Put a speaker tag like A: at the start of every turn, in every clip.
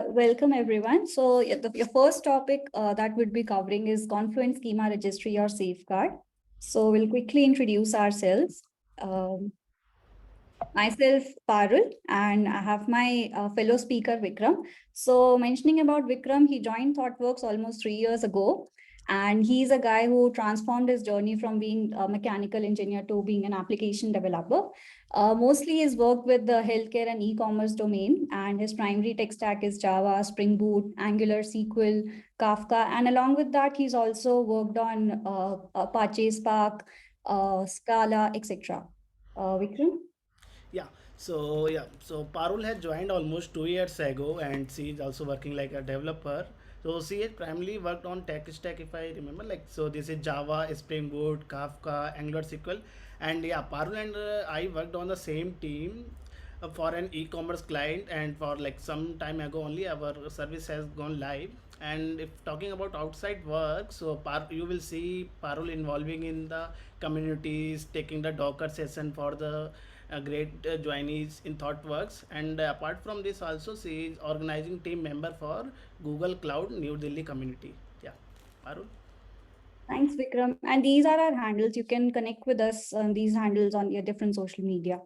A: welcome everyone. So your first topic that we'd be covering is Confluent Schema Registry or Safeguard. So we'll quickly introduce ourselves. Um, Myself, Parul, and I have my fellow speaker, Vikram. So mentioning about Vikram, he joined ThoughtWorks almost 3 years ago. And he's a guy who transformed his journey from being a mechanical engineer to being an application developer. Mostly he's worked with the healthcare and e-commerce domain, and his primary tech stack is Java, Spring Boot, Angular, SQL, Kafka. And along with that, he's also worked on Apache, Spark, Scala, etc. Vikram?
B: So Parul has joined almost 2 years ago, and she is also working like a developer. So she has primarily worked on tech stack, if I remember. Like, so this is Java, Spring Boot, Kafka, Angular, SQL, and yeah, Parul and I worked on the same team for an e-commerce client, and for like some time ago only our service has gone live. And if talking about outside work, so you will see Parul involving in the communities, taking the Docker session for the great joinees in ThoughtWorks. And apart from this, also she is organizing team member for Google Cloud New Delhi community. Yeah, Parul.
A: Thanks, Vikram. And these are our handles. You can connect with us on these handles on your different social media.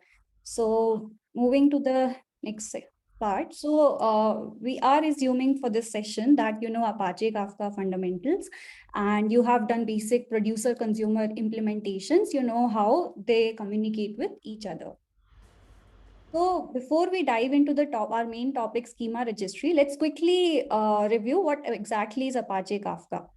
A: So moving to the next part. So we are assuming for this session that you know Apache Kafka fundamentals and you have done basic producer consumer implementations. You know how they communicate with each other. So before we dive into the our main topic schema registry, let's quickly review what exactly is Apache Kafka.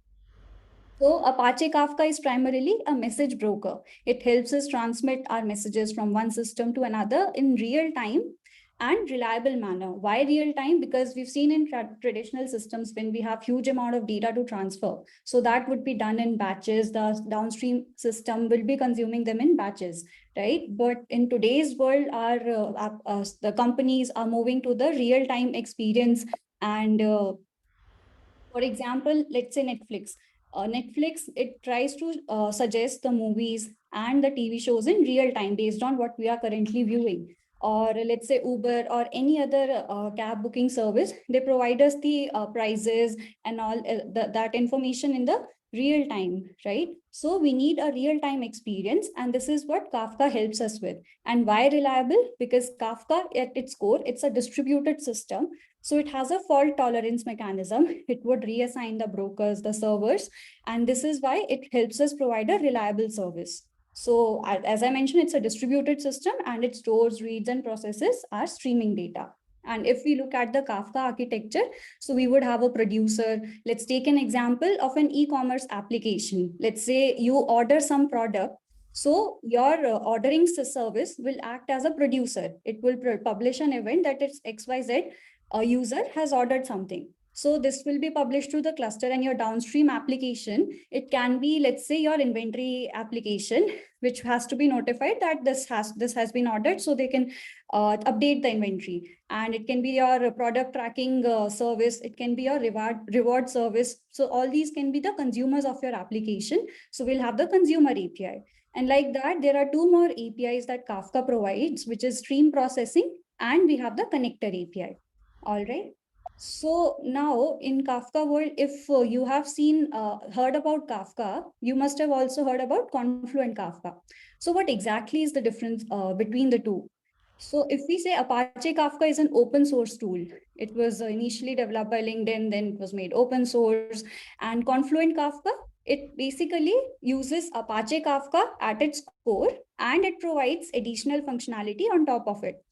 A: So Apache Kafka is primarily a message broker. It helps us transmit our messages from one system to another in real time and reliable manner. Why real time? Because we've seen in traditional systems when we have huge amount of data to transfer. So that would be done in batches. The downstream system will be consuming them in batches, right? But in today's world, the companies are moving to the real time experience and for example, let's say Netflix. Netflix, it tries to suggest the movies and the TV shows in real time based on what we are currently viewing. Or let's say Uber or any other cab booking service, they provide us the prices and all that information in the real time, right? So we need a real time experience, and this is what Kafka helps us with. And why reliable? Because Kafka, at its core, it's a distributed system, so it has a fault tolerance mechanism. It would reassign the brokers, the servers, and this is why it helps us provide a reliable service. So as I mentioned, it's a distributed system and it stores, reads, and processes our streaming data. And if we look at the Kafka architecture, so we would have a producer. Let's take an example of an e-commerce application. Let's say you order some product. So your ordering service will act as a producer. It will publish an event that it's XYZ a user has ordered something. So this will be published to the cluster, and your downstream application, it can be, let's say, your inventory application, which has to be notified that this has been ordered, so they can update the inventory. And it can be your product tracking service. It can be your reward service. So all these can be the consumers of your application. So we'll have the consumer API. And like that, there are two more APIs that Kafka provides, which is stream processing, and we have the connector API. All right. So now in Kafka world, if you have heard about Kafka, you must have also heard about Confluent Kafka. So what exactly is the difference between the two? So if we say Apache Kafka is an open source tool, it was initially developed by LinkedIn, then it was made open source. And Confluent Kafka, it basically uses Apache Kafka at its core, and it provides additional functionality on top of it.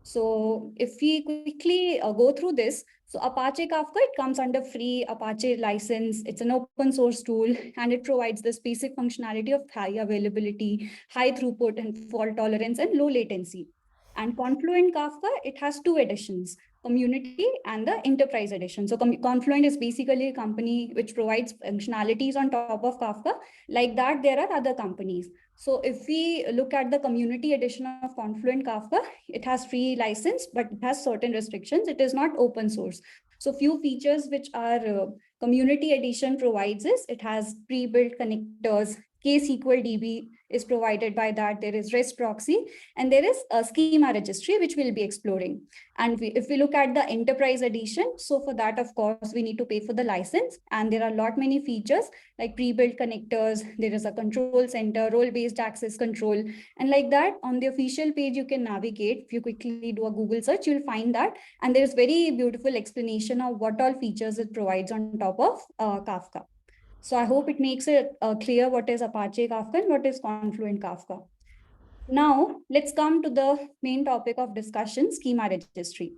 A: So if we quickly go through this, so Apache Kafka, it comes under free Apache license. It's an open source tool, and it provides this basic functionality of high availability, high throughput, and fault tolerance, and low latency. And Confluent Kafka, it has two editions, community and the enterprise edition. So Confluent is basically a company which provides functionalities on top of Kafka. Like that, there are other companies. So if we look at the community edition of Confluent Kafka, it has free license, but it has certain restrictions. It is not open source. So few features which our community edition provides is it has pre-built connectors, KSQL DB is provided by that. There is REST proxy, and there is a schema registry, which we'll be exploring. And if we look at the enterprise edition, so for that, of course, we need to pay for the license. And there are a lot many features like pre-built connectors. There is a control center, role-based access control. And like that, on the official page, you can navigate. If you quickly do a Google search, you'll find that. And there's very beautiful explanation of what all features it provides on top of Kafka. So I hope it makes it clear what is Apache Kafka and what is Confluent Kafka. Now, let's come to the main topic of discussion, schema registry.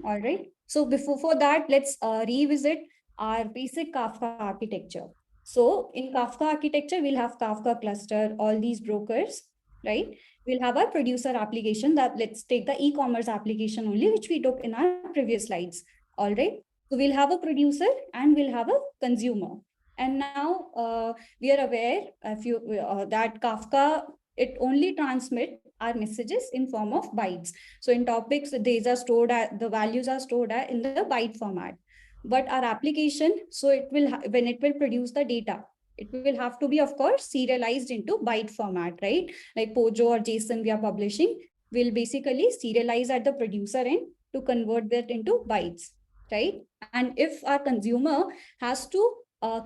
A: All right. So before that, let's revisit our basic Kafka architecture. So in Kafka architecture, we'll have Kafka cluster, all these brokers, right? We'll have our producer application. That let's take the e-commerce application only, which we took in our previous slides. All right. So we'll have a producer and we'll have a consumer. And now we are aware that Kafka, it only transmit our messages in form of bytes. So in topics, these are stored at, the values are stored at in the byte format. But our application, so it will when it will produce the data, it will have to be, of course, serialized into byte format, right? Like Pojo or JSON we are publishing will basically serialize at the producer end to convert that into bytes, right? And if our consumer has to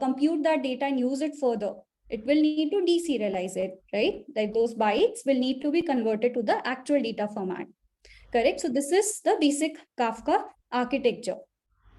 A: compute that data and use it further, it will need to deserialize it, right? Like those bytes will need to be converted to the actual data format. Correct? So this is the basic Kafka architecture.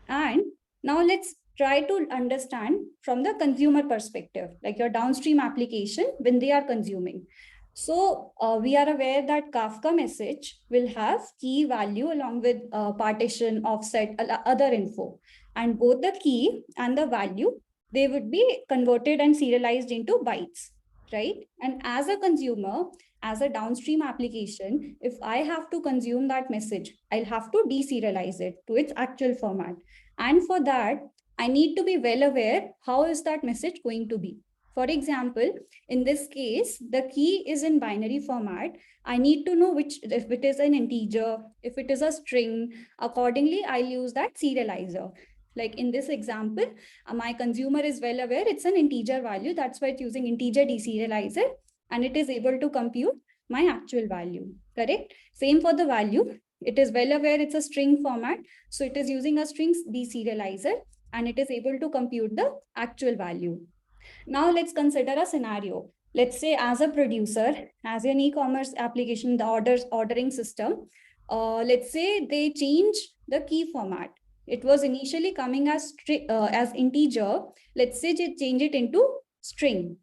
A: And now let's try to understand from the consumer perspective, like your downstream application when they are consuming. So we are aware that Kafka message will have key value along with partition, offset, other info. And both the key and the value, they would be converted and serialized into bytes, right? And as a consumer, as a downstream application, if I have to consume that message, I'll have to deserialize it to its actual format. And for that, I need to be well aware how is that message going to be. For example, in this case, the key is in binary format. I need to know which, if it is an integer, if it is a string, accordingly, I'll use that serializer. Like in this example, my consumer is well aware it's an integer value. That's why it's using integer deserializer, and it is able to compute my actual value, correct? Same for the value. It is well aware it's a string format. So it is using a strings deserializer, and it is able to compute the actual value. Now let's consider a scenario. Let's say as a producer, as an e-commerce application, the ordering system, let's say they change the key format. It was initially coming as integer. Let's say they change it into string.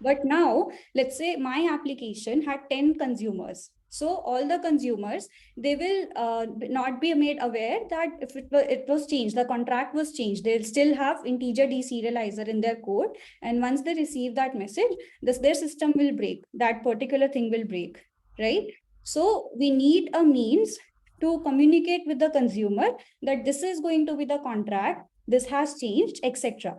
A: But now, let's say my application had 10 consumers. So all the consumers, they will not be made aware that if it was changed, the contract was changed. They'll still have integer deserializer in their code. And once they receive that message, their system will break. That particular thing will break, right? So we need a means to communicate with the consumer that this is going to be the contract, this has changed, etc.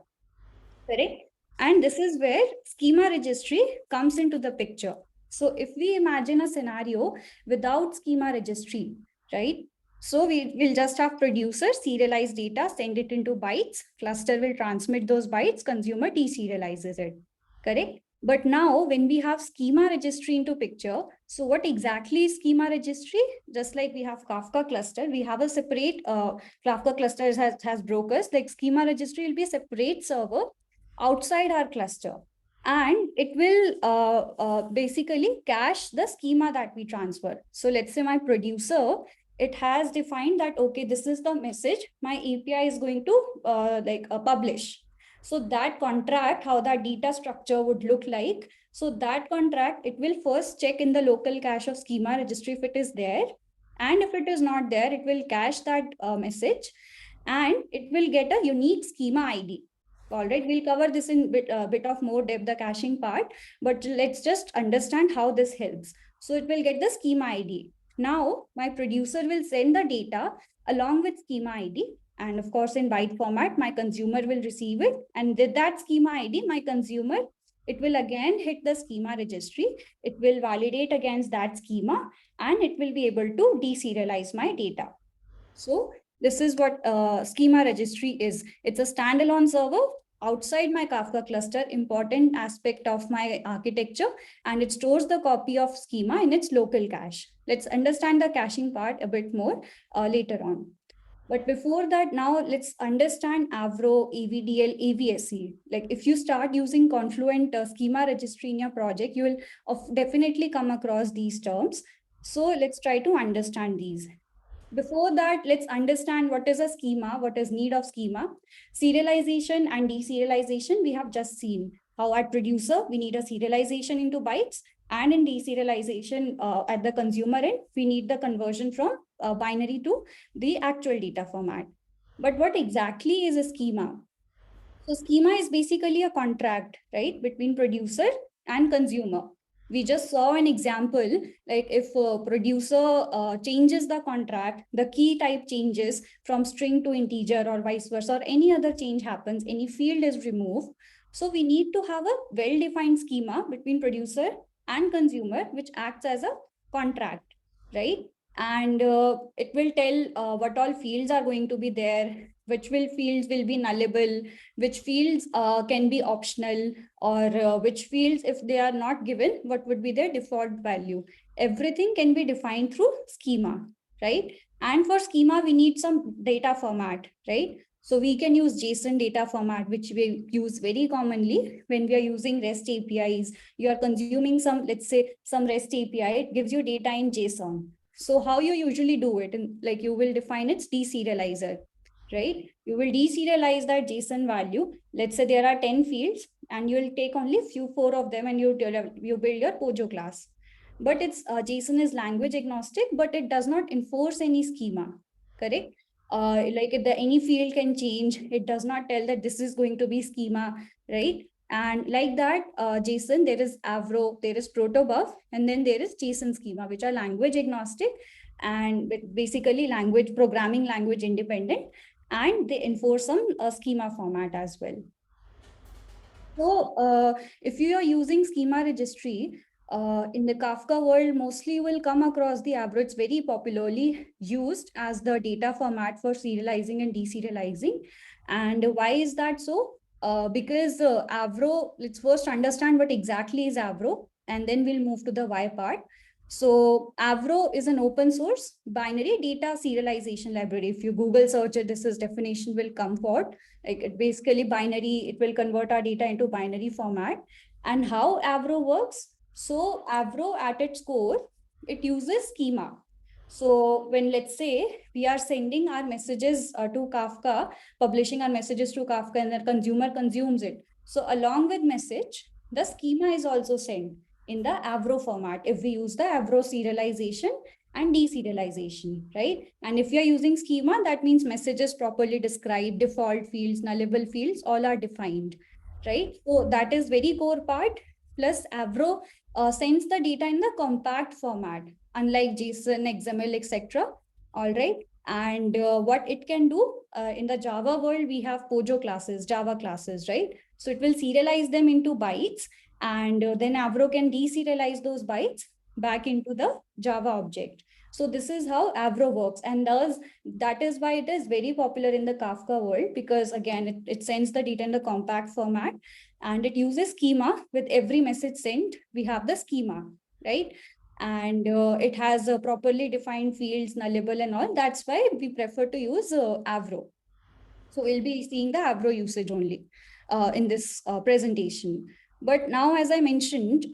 A: Correct? And this is where schema registry comes into the picture. So if we imagine a scenario without schema registry, right? So we will just have producer serialize data, send it into bytes, cluster will transmit those bytes, consumer deserializes it, correct? But now when we have schema registry into picture, so what exactly is schema registry? Just like we have Kafka cluster, we have a separate Kafka cluster has brokers, like schema registry will be a separate server outside our cluster, and it will basically cache the schema that we transfer. So let's say my producer, it has defined that, okay, this is the message my API is going to publish. So that contract, how that data structure would look like. So that contract, it will first check in the local cache of schema registry if it is there. And if it is not there, it will cache that message, and it will get a unique schema ID. All right, we'll cover this in bit of more depth, the caching part, but let's just understand how this helps. So it will get the schema ID. Now, my producer will send the data along with schema ID. And of course, in byte format, my consumer will receive it. And with that schema ID, my consumer, it will again hit the schema registry. It will validate against that schema, and it will be able to deserialize my data. So this is what schema registry is. It's a standalone server outside my Kafka cluster, important aspect of my architecture, and it stores the copy of schema in its local cache. Let's understand the caching part a bit more later on. But before that, now let's understand Avro, AVDL, AVSE. Like if you start using Confluent schema registry in your project, you will definitely come across these terms. So let's try to understand these. Before that, let's understand what is a schema, what is need of schema. Serialization and deserialization, we have just seen how at producer, we need a serialization into bytes, and in deserialization at the consumer end, we need the conversion from binary to the actual data format. But what exactly is a schema? So schema is basically a contract, right, between producer and consumer. We just saw an example, like if a producer changes the contract, the key type changes from string to integer or vice versa, or any other change happens, any field is removed. So we need to have a well-defined schema between producer and consumer, which acts as a contract, right? And it will tell what all fields are going to be there, which will fields will be nullable, which fields can be optional, or which fields, if they are not given, what would be their default value. Everything can be defined through schema, right? And for schema, we need some data format, right? So we can use JSON data format, which we use very commonly when we are using REST APIs. You are consuming some, let's say, some REST API, it gives you data in JSON. So how you usually do it, and like you will define its deserializer, right? You will deserialize that JSON value. Let's say there are 10 fields and you will take only few 4 of them and you build your Pojo class. But it's JSON is language agnostic, but it does not enforce any schema, correct? Like if any field can change, it does not tell that this is going to be schema, right? And like that, JSON, there is Avro, there is protobuf, and then there is JSON schema, which are language agnostic and basically language programming language independent, and they enforce some schema format as well. So if you are using schema registry in the Kafka world, mostly you will come across the Avro. It's very popularly used as the data format for serializing and deserializing. And why is that so? Because Avro, let's first understand what exactly is Avro, and then we'll move to the why part. So Avro is an open source binary data serialization library. If you Google search it, this is definition will come forth. Like it basically binary, it will convert our data into binary format. And how Avro works? So Avro at its core, it uses schema. So when, let's say, we are sending our messages to Kafka, publishing our messages to Kafka, and the consumer consumes it. So along with message, the schema is also sent in the Avro format if we use the Avro serialization and deserialization, right? And if you're using schema, that means messages properly described, default fields, nullable fields, all are defined, right? So that is very core part. Plus Avro sends the data in the compact format, unlike JSON, XML, etc. All right. And what it can do in the Java world, we have Pojo classes, Java classes, right? So it will serialize them into bytes, and then Avro can deserialize those bytes back into the Java object. So this is how Avro works, and thus that is why it is very popular in the Kafka world, because again, it sends the data in the compact format, and it uses schema. With every message sent, we have the schema, right? And it has properly defined fields, nullable and all. That's why we prefer to use Avro. So we'll be seeing the Avro usage only in this presentation. But now, as I mentioned,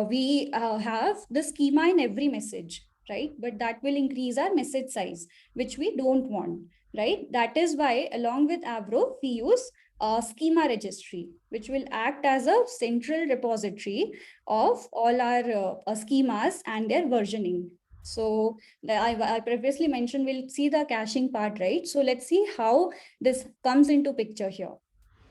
A: we have the schema in every message, right? But that will increase our message size, which we don't want, right? That is why, along with Avro, we use schema registry, which will act as a central repository of all our schemas and their versioning. So I previously mentioned, we'll see the caching part, right? So let's see how this comes into picture here.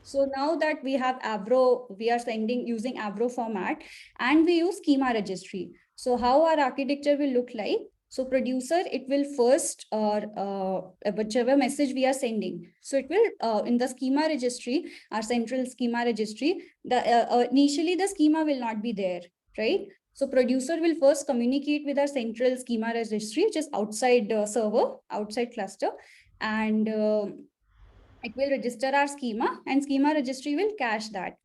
A: So now that we have Avro, we are sending using Avro format, and we use schema registry. So how our architecture will look like? So producer, it will first, whichever message we are sending. So it will, in the schema registry, our central schema registry, initially the schema will not be there, right? So producer will first communicate with our central schema registry, which is outside server, outside cluster. And it will register our schema, and schema registry will cache that.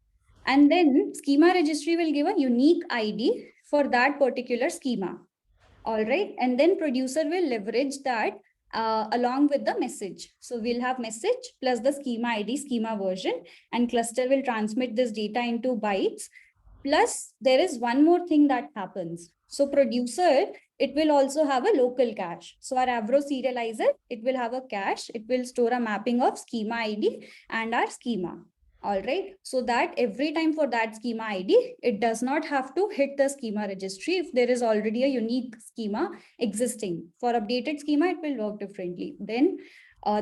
A: And then schema registry will give a unique ID for that particular schema. All right. And then producer will leverage that along with the message. So we'll have message plus the schema ID, schema version, and cluster will transmit this data into bytes. Plus, there is one more thing that happens. So producer, it will also have a local cache. So our Avro serializer, it will have a cache. It will store a mapping of schema ID and our schema. All right. So that every time for that schema ID, it does not have to hit the schema registry if there is already a unique schema existing. For updated schema, it will work differently. Then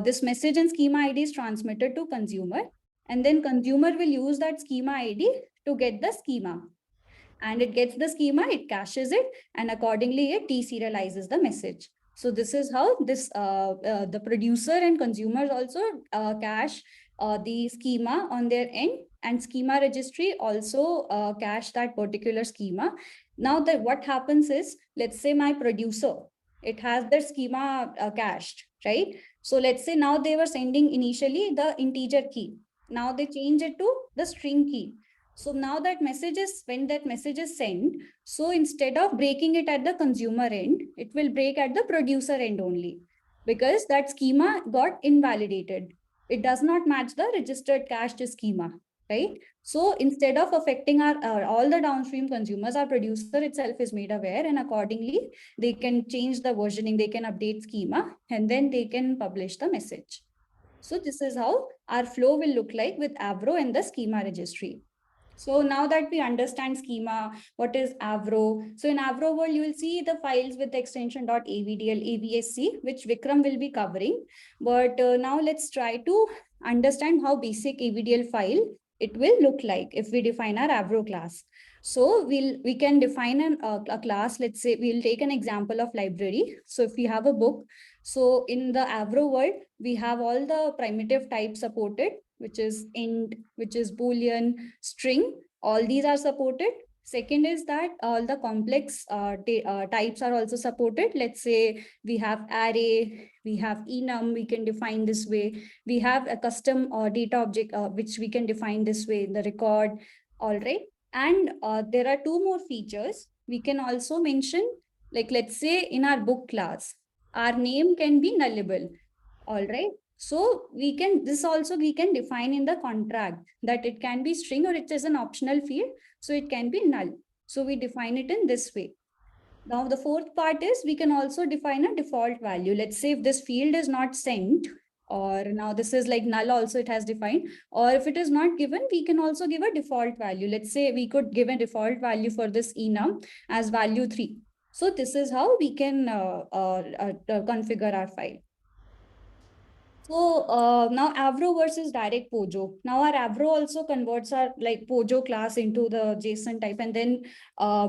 A: this message and schema ID is transmitted to consumer. And then consumer will use that schema ID to get the schema, and it gets the schema, it caches it, and accordingly it deserializes the message. So this is how the producer and consumers also cache the schema on their end, and schema registry also cache that particular schema. Now that what happens is, let's say my producer, it has their schema cached, right? So let's say now they were sending initially the integer key. Now they change it to the string key. So now that message is, when that message is sent, so instead of breaking it at the consumer end, it will break at the producer end only, because that schema got invalidated. It does not match the registered cached schema, right? So instead of affecting our all the downstream consumers, our producer itself is made aware, and accordingly they can change the versioning, they can update schema, and then they can publish the message. So this is how our flow will look like with Avro and the schema registry. So now that we understand schema, what is Avro? So in Avro world, you will see the files with the extension .avdl, avsc, which Vikram will be covering. But now let's try to understand how basic avdl file it will look like if we define our Avro class. So we can define a class. Let's say we'll take an example of library. So if we have a book, so in the Avro world, we have all the primitive types supported, which is int, which is boolean, string. All these are supported. Second is that all the complex types are also supported. Let's say we have array, we have enum, we can define this way. We have a custom data object, which we can define this way in the record. All right. And there are two more features. We can also mention, like let's say in our book class, our name can be nullable. All right. So we can, this also we can define in the contract that it can be string or it is an optional field. So it can be null. So we define it in this way. Now the fourth part is we can also define a default value. Let's say if this field is not sent, or now this is like null also it has defined, or if it is not given, we can also give a default value. Let's say we could give a default value for this enum as value 3. So this is how we can configure our file. So now Avro versus direct Pojo. Now our Avro also converts our like Pojo class into the JSON type, and then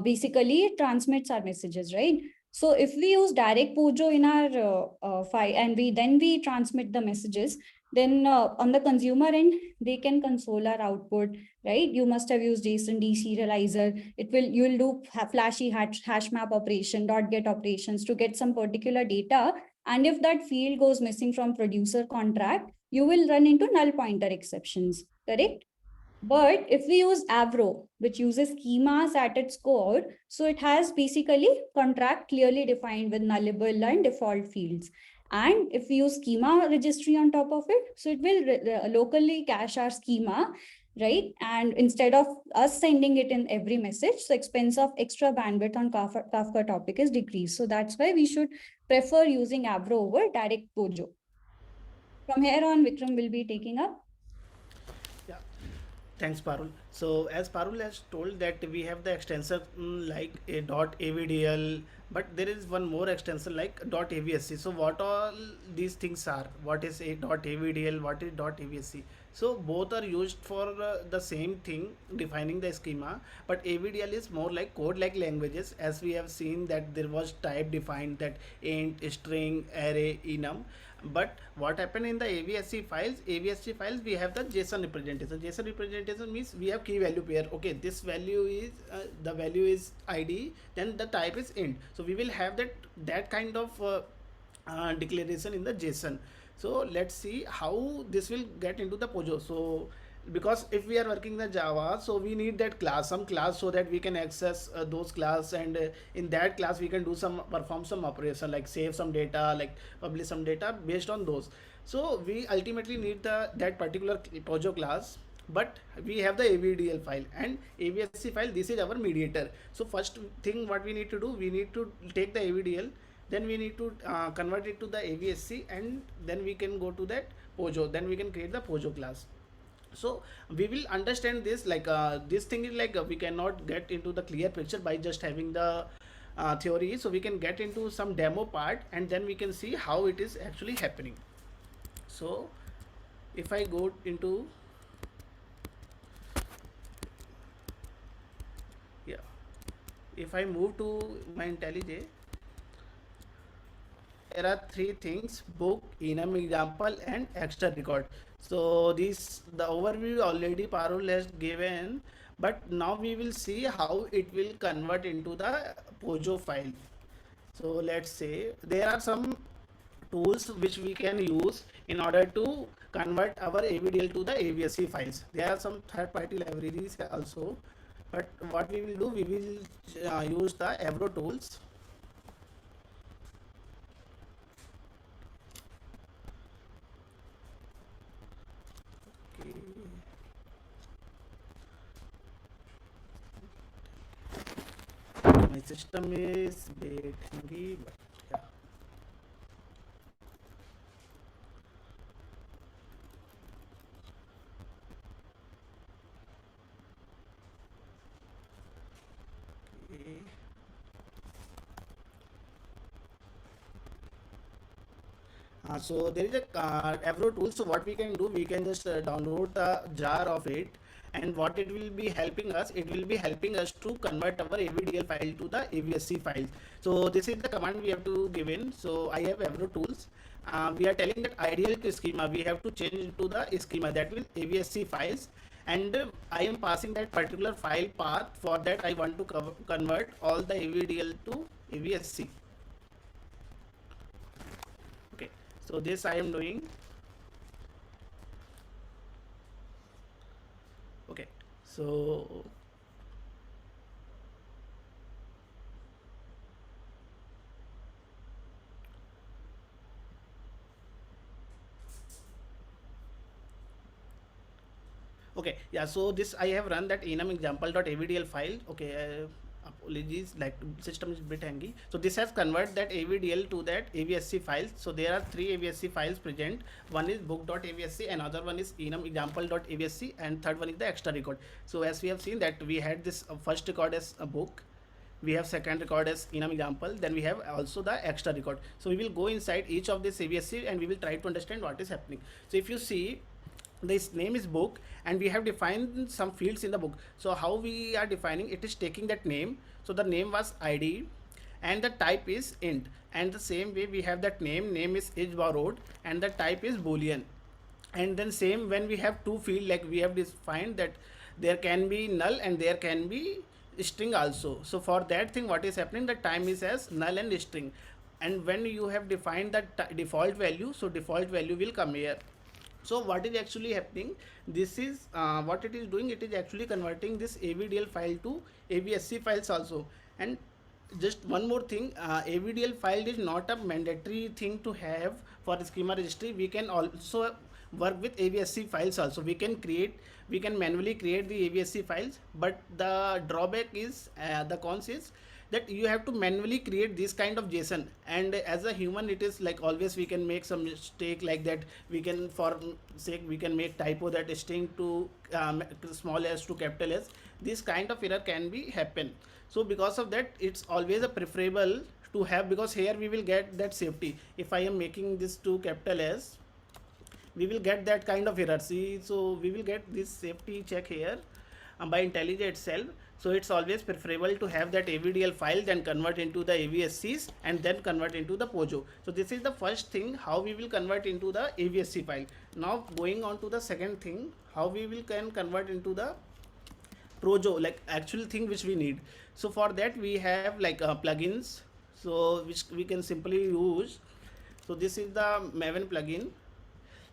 A: basically it transmits our messages, right? So if we use direct Pojo in our file and we transmit the messages, then on the consumer end, they can console our output, right? You must have used JSON deserializer. You will do flashy hash map operation, dot get operations to get some particular data. And if that field goes missing from producer contract, you will run into null pointer exceptions, correct? But if we use Avro, which uses schemas at its core, so it has basically contract clearly defined with nullable and default fields. And if we use schema registry on top of it, so it will locally cache our schema, right? And instead of us sending it in every message, the expense of extra bandwidth on Kafka topic is decreased. So that's why we should prefer using Avro over direct Pojo. From here on, Vikram will be taking up.
B: Yeah, thanks, Parul. So as Parul has told that we have the extension like a .avdl, but there is one more extension like .avsc. So what all these things are? What is a .avdl? What is .avsc? So both are used for the same thing, defining the schema. But AVDL is more like code-like languages, as we have seen that there was type defined, that int, string, array, enum. But what happened in the AVSC files? AVSC files we have the JSON representation. JSON representation means we have key value pair. Okay, this value is the value is ID, then the type is int. So we will have that kind of declaration in the JSON. So let's see how this will get into the Pojo. So because if we are working the Java, so we need that class, some class, so that we can access those class, and in that class we can do some, perform some operation like save some data, like publish some data based on those. So we ultimately need the that particular Pojo class, but we have the avdl file and avsc file. This is our mediator. So first thing what we need to do, we need to take the avdl, then we need to convert it to the avsc, and then we can go to that Pojo, then we can create the Pojo class. So we will understand this, like this thing is like we cannot get into the clear picture by just having the theory. So we can get into some demo part, and then we can see how it is actually happening. So if I go into, yeah, if I move to my IntelliJ, there are three things: book, enum example, and extra record. So this, the overview already Parul has given, but now we will see how it will convert into the Pojo file. So let's say there are some tools which we can use in order to convert our avdl to the avsc files. There are some third party libraries also, but what we will do, we will use the Avro tools. Okay. My system is bit hangry, but yeah. Okay. So there is a Avro tool. So what we can do, we can just download the jar of it, and what it will be helping us, it will be helping us to convert our avdl file to the avsc file. So this is the command we have to give in. So I have Avro tools. We are telling that ideal schema we have to change into the schema, that will avsc files, and I am passing that particular file path. For that I want to convert all the avdl to avsc. Okay, so this I am doing. Okay, so okay, yeah, so this I have run that enum example.avdl file. Okay, apologies, like system is a bit hangy. So this has converted that avdl to that avsc files. So there are three avsc files present. One is book.avsc, another one is enum example.avsc, and third one is the extra record. So as we have seen that we had this first record as a book, we have second record as enum example, then we have also the extra record. So we will go inside each of this avsc, and we will try to understand what is happening. So if you see, this name is book, and we have defined some fields in the book. So how we are defining, it is taking that name. So the name was id, and the type is int, and the same way we have that name is borrowed, and the type is boolean. And then same, when we have two field, like we have defined that there can be null and there can be string also. So for that thing, what is happening, the time is as null and string, and when you have defined that default value, so default value will come here. So what is actually happening, this is what it is doing, it is actually converting this avdl file to avsc files also. And just one more thing, avdl file is not a mandatory thing to have for schema registry. We can also work with avsc files also. We can create, we can manually create the avsc files, but the drawback is, the cons is that you have to manually create this kind of json, and as a human, it is like always we can make some mistake like that. We can, for sake, we can make typo, that string to small s to capital S. This kind of error can be happen. So because of that, it's always a preferable to have, because here we will get that safety. If I am making this to capital S, we will get that kind of error. See, so we will get this safety check here by IntelliJ itself. So it's always preferable to have that avdl file, then convert into the avscs, and then convert into the Pojo. So this is the first thing, how we will convert into the avsc file. Now going on to the second thing, how we will can convert into the Pojo, like actual thing which we need. So for that we have like plugins, so which we can simply use. So this is the Maven plugin.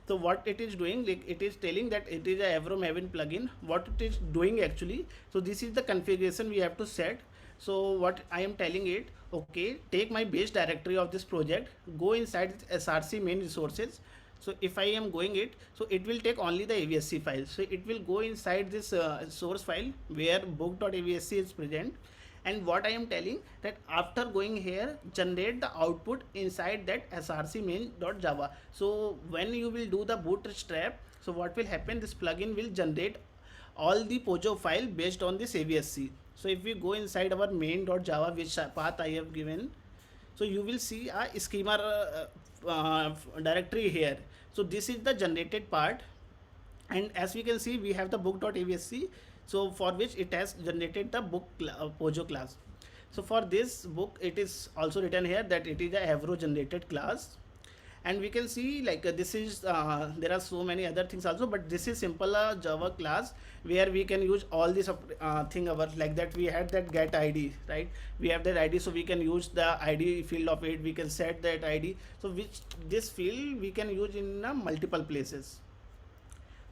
B: So what it is doing, like it is telling that it is a Avro Maven plugin. What it is doing actually, so this is the configuration we have to set. So what I am telling it, okay, take my base directory of this project, go inside src main resources. So if I am going it, so it will take only the avsc file. So it will go inside this source file where book.avsc is present. And what I am telling, that after going here, generate the output inside that src main.java. So when you will do the bootstrap, so what will happen, this plugin will generate all the pojo file based on this avsc. So if we go inside our main.java, which path I have given, so you will see a schema directory here. So this is the generated part, and as we can see, we have the book.avsc, so for which it has generated the pojo class. So for this book, it is also written here that it is a Avro generated class. And we can see like this is there are so many other things also, but this is simple java class where we can use all this thing our, like that we had that get id, right? We have that id, so we can use the id field of it, we can set that id. So which this field we can use in multiple places.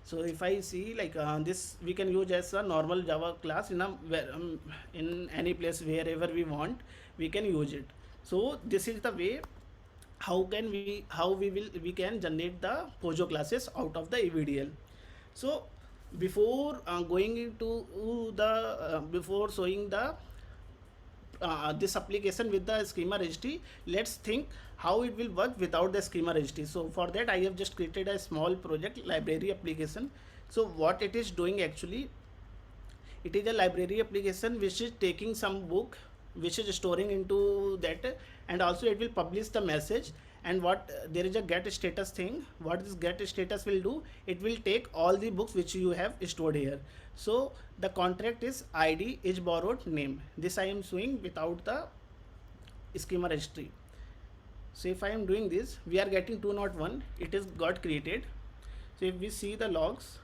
B: So if I see like this, we can use as a normal java class in in any place wherever we want, we can use it. So this is the way how we can generate the pojo classes out of the avdl. So before going into the before showing the this application with the schema registry, let's think how it will work without the schema registry. So for that I have just created a small project library application. So what it is doing actually, it is a library application which is taking some book which is storing into that, and also it will publish the message. And what there is a get status thing, what this get status will do, it will take all the books which you have stored here. So the contract is id is borrowed name, this I am showing without the schema registry. So if I am doing this, we are getting 201, it is got created. So if we see the logs,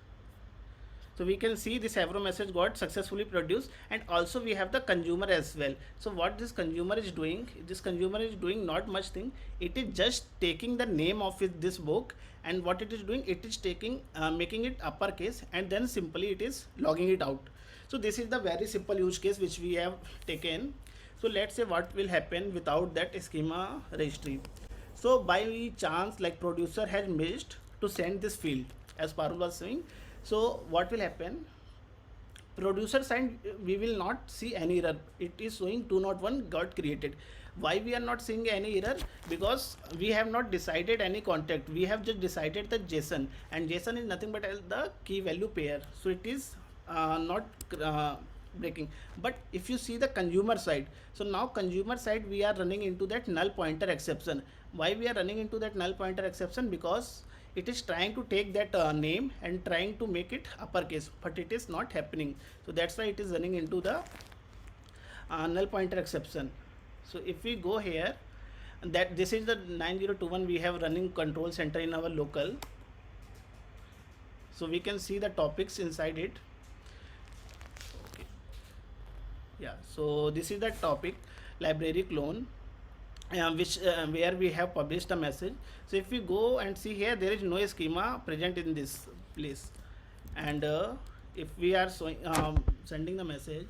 B: so we can see this Avro message got successfully produced, and also we have the consumer as well. So what this consumer is doing, this consumer is doing not much thing, it is just taking the name of this book, and what it is doing, it is taking making it uppercase, and then simply it is logging it out. So this is the very simple use case which we have taken. So let's say what will happen without that schema registry. So by chance, like producer has missed to send this field, as Parul was saying. So what will happen, producer side we will not see any error, it is showing 201 got created. Why we are not seeing any error? Because we have not decided any contact, we have just decided the json, and json is nothing but the key value pair. So it is not breaking. But if you see the consumer side, so now consumer side we are running into that null pointer exception. Why we are running into that null pointer exception? Because it is trying to take that name and trying to make it uppercase, but it is not happening. So that's why it is running into the null pointer exception. So if we go here, that this is the 9021 we have running control center in our local. So we can see the topics inside it. Okay. Yeah, so this is the topic library clone, which where we have published a message. So if we go and see here, there is no schema present in this place. And if we are sending the message,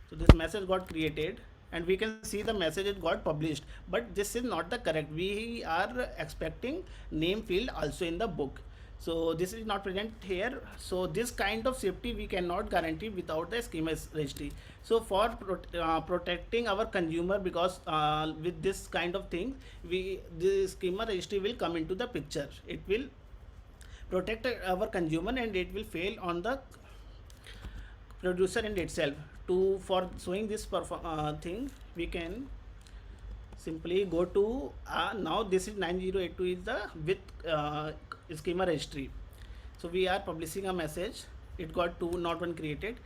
B: so this message got created, and we can see the message it got published, but this is not the correct. We are expecting name field also in the book, so this is not present here. So this kind of safety we cannot guarantee without the schema registry. So for protecting our consumer, because with this kind of thing, the schema registry will come into the picture. It will protect our consumer, and it will fail on the producer end itself. To for showing this thing, we can simply go to now this is 9082 is the with schema registry. So we are publishing a message, it got 2 not 1 created.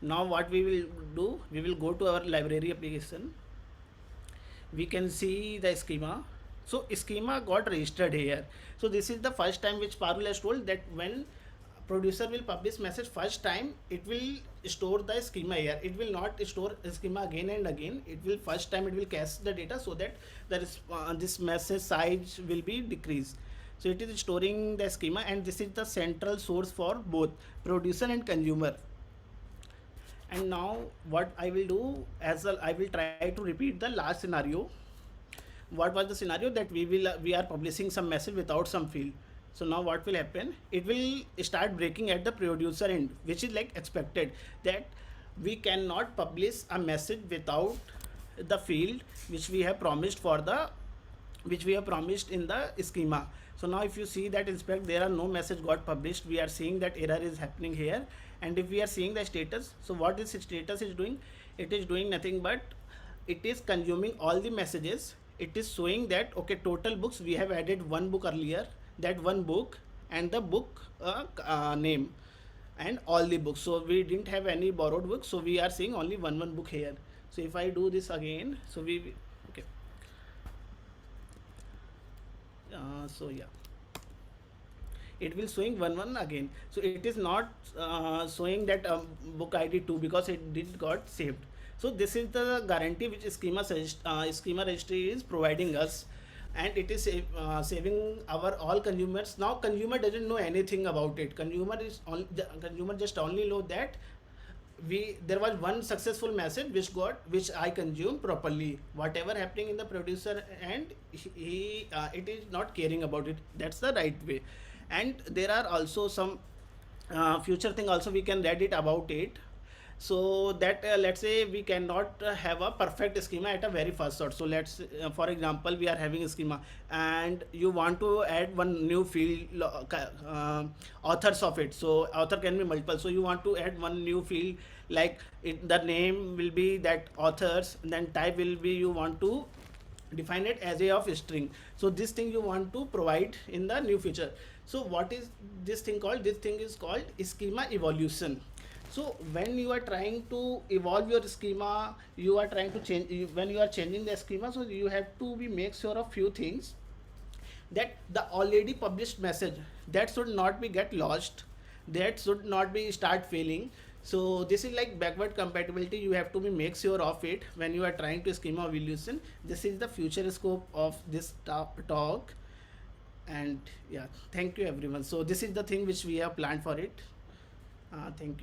B: Now what we will do, we will go to our library application, we can see the schema. So schema got registered here. So this is the first time which Parul has told, that when producer will publish message first time, it will store the schema here, it will not store schema again and again. It will first time it will cache the data, so that there is this message size will be decreased. So it is storing the schema, and this is the central source for both producer and consumer. And now what I will do as well, I will try to repeat the last scenario. What was the scenario? That we are publishing some message without some field. So now what will happen, it will start breaking at the producer end, which is like expected, that we cannot publish a message without the field which we have promised for the, which we have promised in the schema. So now if you see that inspect, there are no message got published, we are seeing that error is happening here. And if we are seeing the status, so what this status is doing, it is doing nothing but it is consuming all the messages. It is showing that okay, total books, we have added one book earlier, that one book and the book name and all the books. So we didn't have any borrowed books, so we are seeing only one book here. So if I do this again, so we okay, so yeah, it will showing one again. So it is not showing that book id 2 because it did got saved. So this is the guarantee which schema registry is providing us, and it is saving our all consumers. Now consumer doesn't know anything about it. Consumer is on the consumer just only know that we there was one successful message which I consumed properly. Whatever happening in the producer, and he it is not caring about it. That's the right way. And there are also some future thing also we can read it about it. So that let's say we cannot have a perfect schema at a very first thought. So let's for example, we are having a schema and you want to add one new field, authors of it. So author can be multiple, so you want to add one new field, like the name will be that authors, and then type will be, you want to define it as a of string. So this thing you want to provide in the new feature. So what is this thing called? This thing is called schema evolution. So when you are trying to evolve your schema, you are trying to change, when you are changing the schema, so you have to be make sure of few things, that the already published message, that should not be get lost, that should not be start failing. So this is like backward compatibility, you have to be make sure of it when you are trying to schema evolution. This is the future scope of this talk. And yeah, thank you everyone. So this is the thing which we have planned for it. Thank you.